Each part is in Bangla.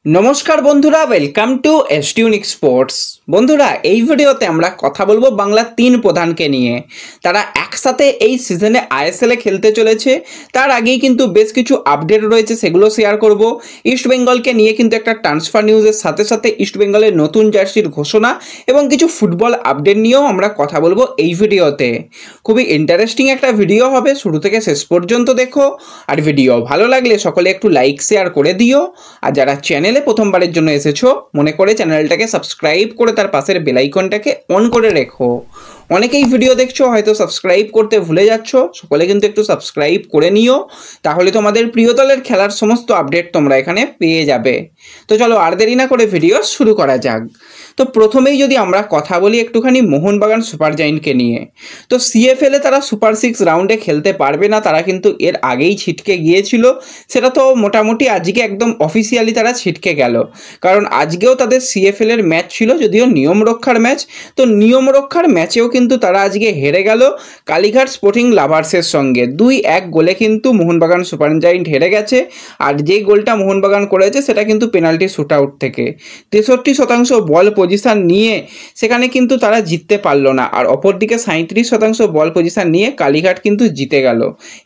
নমস্কার বন্ধুরা, ওয়েলকাম টু এসটিউনিক স্পোর্টস। বন্ধুরা, এই ভিডিওতে আমরা কথা বলবো বাংলার তিন প্রধানকে নিয়ে। তারা একসাথে এই সিজনে আইএসএলে খেলতে চলেছে। তার আগেই কিন্তু বেশ কিছু আপডেট রয়েছে, সেগুলো শেয়ার করব। ইস্টবেঙ্গলকে নিয়ে কিন্তু একটা ট্রান্সফার নিউজের সাথে সাথে ইস্টবেঙ্গলের নতুন জার্সির ঘোষণা এবং কিছু ফুটবল আপডেট নিয়েও আমরা কথা বলবো এই ভিডিওতে। খুবই ইন্টারেস্টিং একটা ভিডিও হবে, শুরু থেকে শেষ পর্যন্ত দেখো। আর ভিডিও ভালো লাগলে সকলে একটু লাইক শেয়ার করে দিও। আর যারা চ্যানেলে প্রথমবারের জন্য এসেছো, মনে করে চ্যানেলটাকে সাবস্ক্রাইব করে তার পাশের বেল আইকনটাকে অন করে রেখো। অনেকেই ভিডিও দেখছো, হয়তো সাবস্ক্রাইব করতে ভুলে যাচ্ছ, সকলে কিন্তু একটু সাবস্ক্রাইব করে নিও, তাহলে তোমাদের প্রিয় দলের খেলার সমস্ত আপডেট তোমরা এখানে পেয়ে যাবে। তো চলো আর দেরি না করে ভিডিও শুরু করা যাক। তো প্রথমেই যদি আমরা কথা বলি একটুখানি মোহনবাগান সুপার জায়েন্টকে নিয়ে, তো সিএফএলে তারা সুপার 6 রাউন্ডে খেলতে পারবে না, তারা কিন্তু এর আগেই ছিটকে গিয়েছিল। সেটা তো মোটামুটি আজকে একদম অফিসিয়ালি তারা ছিটকে গেল, কারণ আজকেও তাদের সিএফএল এর ম্যাচ ছিল, যদিও নিয়ম রক্ষার ম্যাচ। তো নিয়ম রক্ষার ম্যাচেও কিন্তু তারা আজকে হেরে গেল কালীঘাট স্পোর্টিং লাভার্সের সঙ্গে। 2-1 গোলে কিন্তু মোহনবাগান সুপার জায়েন্ট হেরে গেছে। আর যে গোলটা মোহনবাগান করেছে সেটা কিন্তু পেনাল্টি শুট আউট থেকে। 63% বল পজিশন নিয়ে সেখানে কিন্তু তারা জিততে পারলো না। আর অপরদিকে 37% বল পজিশন নিয়ে কালীঘাট কিন্তু জিতে গেল।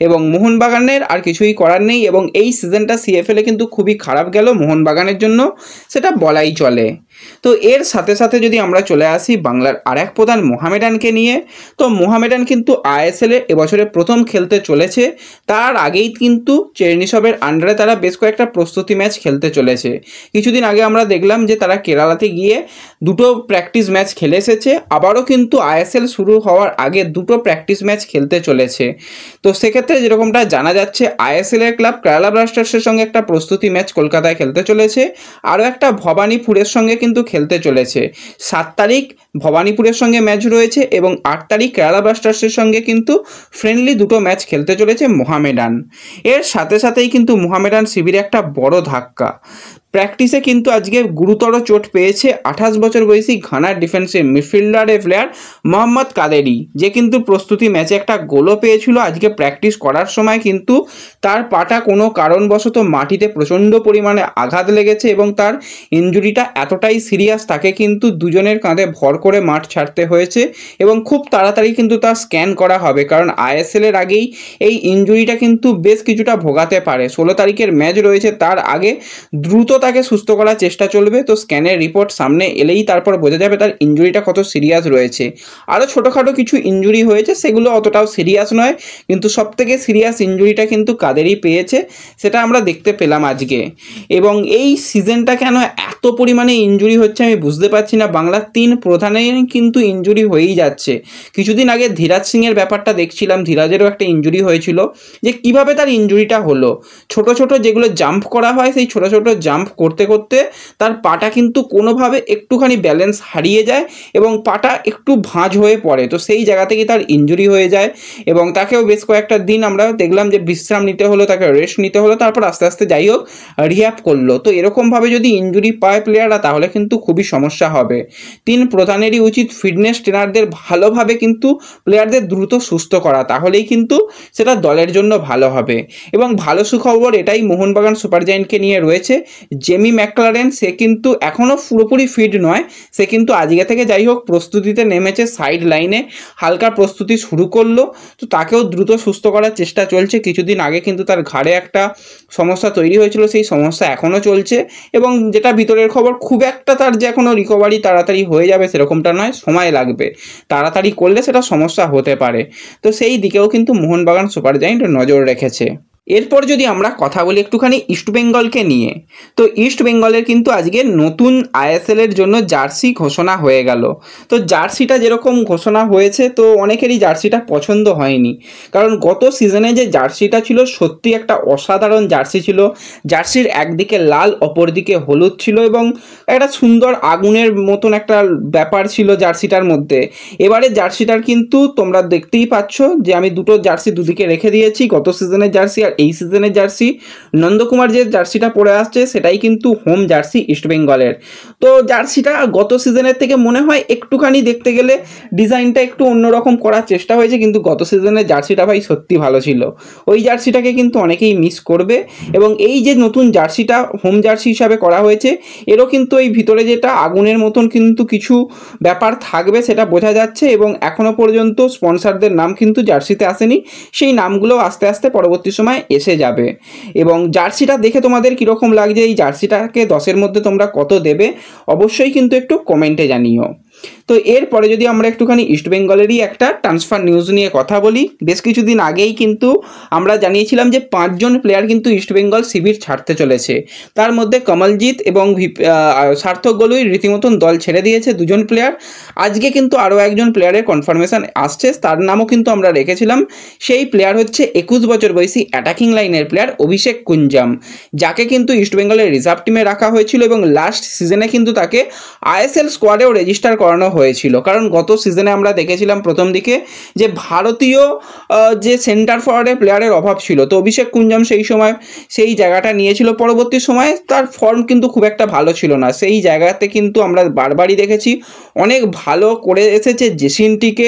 এবং মোহনবাগানের আর কিছুই করার নেই। এবং এই সিজনটা সিএফএলে কিন্তু খুবই খারাপ গেল মোহনবাগানের জন্য, সেটা বলাই চলে। তো এর সাথে সাথে যদি আমরা চলে আসি বাংলার আর এক প্রধান মোহামেডানকে নিয়ে, তো মোহামেডান কিন্তু আইএসএলে এবছরে প্রথম খেলতে চলেছে। তার আগেই কিন্তু চেরনিসবের আন্ডারে তারা বেশ কয়েকটা প্রস্তুতি ম্যাচ খেলতে চলেছে। কিছুদিন আগে আমরা দেখলাম যে তারা কেরালাতে গিয়ে দুটো প্র্যাকটিস ম্যাচ খেলে এসেছে। আবারও কিন্তু আইএসএল শুরু হওয়ার আগে দুটো প্র্যাকটিস ম্যাচ খেলতে চলেছে। তো সেক্ষেত্রে যেরকমটা জানা যাচ্ছে, আইএসএলের ক্লাব কেরালা ব্লাস্টার্সের সঙ্গে একটা প্রস্তুতি ম্যাচ কলকাতায় খেলতে চলেছে, আরও একটা ভবানীপুরের সঙ্গে কিন্তু খেলতে চলেছে। 7 তারিখ ভবানীপুরের সঙ্গে ম্যাচ রয়েছে এবং 8 তারিখ কেরালা ব্লাস্টার্সের সঙ্গে কিন্তু ফ্রেন্ডলি দুটো ম্যাচ খেলতে চলেছে মোহামেডান। এর সাথে সাথেই কিন্তু মোহামেডান শিবিরে একটা বড় ধাক্কা। প্র্যাকটিসে কিন্তু আজকে গুরুতর চোট পেয়েছে 28 বছর বয়সী ঘানার ডিফেন্সিভ মিডফিল্ডারের প্লেয়ার মোহাম্মদ কাদেরি, যে কিন্তু প্রস্তুতি ম্যাচে একটা গোলও পেয়েছিল। আজকে প্র্যাকটিস করার সময় কিন্তু তার পাটা কোনো কারণবশত মাটিতে প্রচণ্ড পরিমাণে আঘাত লেগেছে এবং তার ইনজুরিটা এতটাই সিরিয়াস, তাকে কিন্তু দুজনের কাঁধে ভর করে মাঠ ছাড়তে হয়েছে এবং খুব তাড়াতাড়ি কিন্তু তার স্ক্যান করা হবে, কারণ আইএসএলের আগেই এই ইনজুরিটা কিন্তু বেশ কিছুটা ভোগাতে পারে। 16 তারিখের ম্যাচ রয়েছে, তার আগে দ্রুত তাকে সুস্থ করার চেষ্টা চলবে। তো স্ক্যানের রিপোর্ট সামনে এলেই তারপর বোঝা যাবে তার ইনজুরিটা কত সিরিয়াস রয়েছে। আরও ছোটোখাটো কিছু ইনজুরি হয়েছে, সেগুলো অতটাও সিরিয়াস নয়, কিন্তু সবথেকে সিরিয়াস ইনজুরিটা কিন্তু কাদেরই পেয়েছে, সেটা আমরা দেখতে পেলাম আজকে। এবং এই সিজনটা কেন এত পরিমাণে ইনজুরি হচ্ছে আমি বুঝতে পারছি না। বাংলার 3 প্রধানেই কিন্তু ইনজুরি হয়েই যাচ্ছে। কিছুদিন আগে ধীরাজ সিংয়ের ব্যাপারটা দেখছিলাম, ধীরাজেরও একটা ইনজুরি হয়েছিল, যে কিভাবে তার ইনজুরিটা হলো। ছোট ছোট যেগুলো জাম্প করা হয়, সেই ছোট ছোট জাম্প করতে করতে তার পাটা কিন্তু কোনোভাবে একটুখানি ব্যালেন্স হারিয়ে যায় এবং পাটা একটু ভাঁজ হয়ে পড়ে। তো সেই জায়গা থেকে তার ইনজুরি হয়ে যায় এবং তাকেও বেশ কয়েকটা দিন আমরা দেখলাম যে বিশ্রাম নিতে হলো, তাকে রেস্ট নিতে হলো, তারপর আস্তে আস্তে যাই হোক রিহ্যাব করলো। তো এরকমভাবে যদি ইনজুরি পায় প্লেয়াররা, তাহলে কিন্তু খুবই সমস্যা হবে। 3 প্রধানেরই উচিত ফিটনেস ট্রেনারদের ভালোভাবে কিন্তু প্লেয়ারদের দ্রুত সুস্থ করা, তাহলেই কিন্তু সেটা দলের জন্য ভালো হবে। এবং ভালো সুখবর এটাই মোহনবাগান সুপার জায়েন্টকে নিয়ে রয়েছে, জেমি ম্যাকলারেন সে কিন্তু এখনও পুরোপুরি ফিট নয়। সে কিন্তু আজকে থেকে যাই হোক প্রস্তুতিতে নেমেছে, সাইড লাইনে হালকা প্রস্তুতি শুরু করলো। তো তাকেও দ্রুত সুস্থ করার চেষ্টা চলছে। কিছুদিন আগে কিন্তু তার ঘাড়ে একটা সমস্যা তৈরি হয়েছিল, সেই সমস্যা এখনও চলছে। এবং যেটা ভিতরের খবর, খুব একটা তার যে এখনও রিকভারি তাড়াতাড়ি হয়ে যাবে সেরকমটা নয়, সময় লাগবে। তাড়াতাড়ি করলে সেটা সমস্যা হতে পারে। তো সেই দিকেও কিন্তু মোহনবাগান সুপার জায়েন্ট নজর রেখেছে। এরপর যদি আমরা কথা বলি একটুখানি ইস্টবেঙ্গলকে নিয়ে, তো ইস্টবেঙ্গলের কিন্তু আজকে নতুন আইএসএলের জন্য জার্সি ঘোষণা হয়ে গেল। তো জার্সিটা যেরকম ঘোষণা হয়েছে, তো অনেকেরই জার্সিটা পছন্দ হয়নি, কারণ গত সিজনে যে জার্সিটা ছিল সত্যি একটা অসাধারণ জার্সি ছিল। জার্সির একদিকে লাল, অপরদিকে হলুদ ছিল এবং একটা সুন্দর আগুনের মতন একটা ব্যাপার ছিল জার্সিটার মধ্যে। এবারে জার্সিটার কিন্তু তোমরা দেখতেই পাচ্ছ যে আমি দুটো জার্সি দুদিকে রেখে দিয়েছি, গত সিজনের জার্সি আর এই সিজনের জার্সি। নন্দকুমার যে জার্সিটা পরে আসছে সেটাই কিন্তু হোম জার্সি ইস্টবেঙ্গলের। তো জার্সিটা গত সিজনের থেকে মনে হয় একটুখানি দেখতে গেলে ডিজাইনটা একটু অন্যরকম করার চেষ্টা হয়েছে, কিন্তু গত সিজনের জার্সিটা ভাই সত্যি ভালো ছিল। ওই জার্সিটাকে কিন্তু অনেকেই মিস করবে। এবং এই যে নতুন জার্সিটা হোম জার্সি হিসাবে করা হয়েছে, এরও কিন্তু এই ভিতরে যেটা আগুনের মতন কিন্তু কিছু ব্যাপার থাকবে সেটা বোঝা যাচ্ছে। এবং এখনও পর্যন্ত স্পন্সরদের নাম কিন্তু জার্সিতে আসেনি, সেই নামগুলো আস্তে আস্তে পরবর্তী সময় এসে যাবে। এবং জার্সিটা দেখে তোমাদের কীরকম লাগছে, এই জার্সিটাকে 10-এর মধ্যে তোমরা কত দেবে অবশ্যই কিন্তু একটু কমেন্টে জানিও। তো এরপরে যদি আমরা একটুখানি ইস্টবেঙ্গলেরই একটা ট্রান্সফার নিউজ নিয়ে কথা বলি, বেশ কিছুদিন আগেই কিন্তু আমরা জানিয়েছিলাম যে 5 জন প্লেয়ার কিন্তু ইস্টবেঙ্গল শিবির ছাড়তে চলেছে। তার মধ্যে কমলজিৎ এবং সার্থক গলুই রীতিমতন দল ছেড়ে দিয়েছে 2 জন প্লেয়ার। আজকে কিন্তু আরও একজন প্লেয়ারের কনফার্মেশন আসছে, তার নামও কিন্তু আমরা রেখেছিলাম। সেই প্লেয়ার হচ্ছে 21 বছর বয়সী অ্যাটাকিং লাইনের প্লেয়ার অভিষেক কুঞ্জাম, যাকে কিন্তু ইস্টবেঙ্গলের রিজার্ভ টিমে রাখা হয়েছিল এবং লাস্ট সিজনে কিন্তু তাকে আইএসএল স্কোয়াডেও রেজিস্টার করানো হয়েছিল। কারণ গত সিজনে আমরা দেখেছিলাম প্রথম দিকে যে ভারতীয় যে সেন্টার ফরওয়ার্ডের প্লেয়ারের অভাব ছিল, তো অভিষেক কুঞ্জাম সেই সময় সেই জায়গাটা নিয়েছিল। পরবর্তী সময়ে তার ফর্ম কিন্তু খুব একটা ভালো ছিল না, সেই জায়গাতে কিন্তু আমরা বারবারই দেখেছি অনেক ভালো করে এসেছে জেসিনটিকে।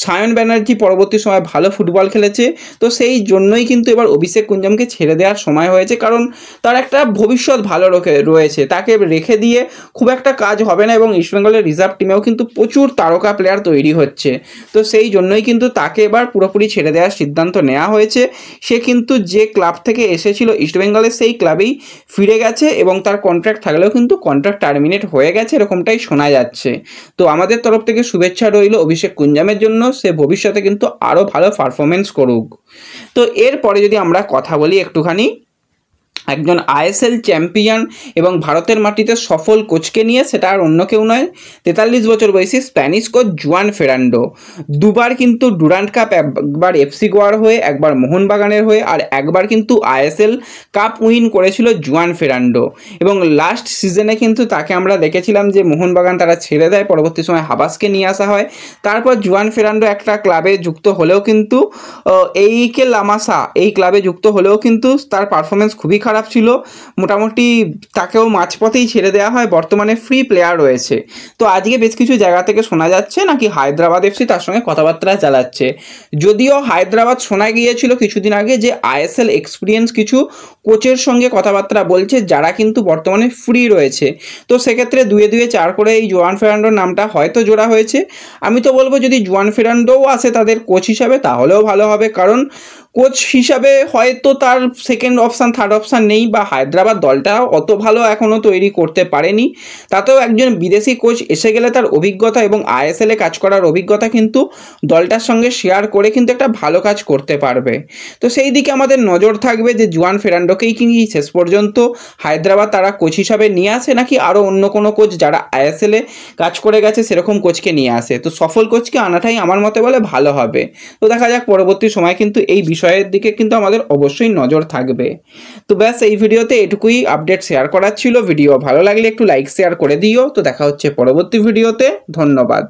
সায়ন ব্যানার্জি পরবর্তী সময় ভালো ফুটবল খেলেছে, তো সেই জন্যই কিন্তু এবার অভিষেক কুঞ্জামকে ছেড়ে দেওয়ার সময় হয়েছে। কারণ তার একটা ভবিষ্যৎ ভালো রয়েছে, তাকে রেখে দিয়ে খুব একটা কাজ হবে না। এবং ইস্টবেঙ্গলের রিজার্ভ টিমেও কিন্তু প্রচুর তারকা প্লেয়ার তৈরি হচ্ছে, তো সেই জন্যই কিন্তু তাকে এবার পুরোপুরি ছেড়ে দেওয়ার সিদ্ধান্ত নেওয়া হয়েছে। সে কিন্তু যে ক্লাব থেকে এসেছিল ইস্টবেঙ্গলের সেই ক্লাবেই ফিরে গেছে এবং তার কন্ট্রাক্ট থাকলেও কিন্তু কন্ট্রাক্ট টার্মিনেট হয়ে গেছে, এরকমটাই শোনা যাচ্ছে। তো আমাদের তরফ থেকে শুভেচ্ছা রইল অভিষেক কুঞ্জামের জন্য, সে ভবিষ্যতে কিন্তু আরও ভালো পারফরমেন্স করুক। তো এরপরে যদি আমরা কথা বলি একটুখানি একজন আইএসএল চ্যাম্পিয়ন এবং ভারতের মাটিতে সফল কোচকে নিয়ে, সেটা আর অন্য কেউ নয় 43 বছর বয়সী স্প্যানিশ কোচ জুয়ান ফেরান্ডো। দুবার কিন্তু ডুরান্ট কাপ, একবার এফসি গোয়ার হয়ে, একবার মোহনবাগানের হয়ে, আর একবার কিন্তু আইএসএল কাপ উইন করেছিল জুয়ান ফেরান্ডো। এবং লাস্ট সিজনে কিন্তু তাকে আমরা দেখেছিলাম যে মোহনবাগান তারা ছেড়ে দেয়, পরবর্তী সময় হাবাসকে নিয়ে আসা হয়। তারপর জুয়ান ফেরান্ডো একটা ক্লাবে যুক্ত হলেও কিন্তু এইকে লামাসা এই ক্লাবে যুক্ত হলেও কিন্তু তার পারফরমেন্স খুবই খারাপ ছিল, মোটামুটি তাকেও মাঝপথেই ছেড়ে দেওয়া হয়। বর্তমানে ফ্রি প্লেয়ার রয়েছে। তো আজকে বেশ কিছু জায়গা থেকে শোনা যাচ্ছে নাকি হায়দ্রাবাদ এফসি তার সঙ্গে কথাবার্তা চালাচ্ছে। যদিও হায়দ্রাবাদ শোনা গিয়েছিল কিছুদিন আগে যে আইএসএল এক্সপিরিয়েন্স কিছু কোচের সঙ্গে কথাবার্তা বলছে যারা কিন্তু বর্তমানে ফ্রি রয়েছে। তো সেক্ষেত্রে 2-2 4 করে এই জুয়ান ফেরান্ডোর নামটা হয়তো জোড়া হয়েছে। আমি তো বলবো যদি জুয়ান ফেরান্ডোও আসে তাদের কোচ হিসাবে তাহলেও ভালো হবে, কারণ কোচ হিসাবে হয়তো তার সেকেন্ড অপশান থার্ড অপশান নেই, বা হায়দ্রাবাদ দলটা অত ভালো এখনও তৈরি করতে পারেনি। তাতেও একজন বিদেশি কোচ এসে গেলে তার অভিজ্ঞতা এবং আইএসএলে কাজ করার অভিজ্ঞতা কিন্তু দলটার সঙ্গে শেয়ার করে কিন্তু একটা ভালো কাজ করতে পারবে। তো সেই দিকে আমাদের নজর থাকবে যে জুয়ান ফেরান্ডোকেই কি শেষ পর্যন্ত হায়দ্রাবাদ তারা কোচ হিসাবে নিয়ে আসে, নাকি আরও অন্য কোনো কোচ যারা আইএসএলে কাজ করে গেছে সেরকম কোচকে নিয়ে আসে। তো সফল কোচকে আনাটাই আমার মতে বলে ভালো হবে। তো দেখা যাক পরবর্তী সময় কিন্তু এই বিষয়ের দিকে কিন্তু আমাদের অবশ্যই নজর থাকবে। তো ব্যাস এই ভিডিওতে এটুকুই আপডেট শেয়ার করার ছিল। ভিডিও ভালো লাগলে একটু লাইক শেয়ার করে দিও। তো দেখা হচ্ছে পরবর্তী ভিডিওতে, ধন্যবাদ।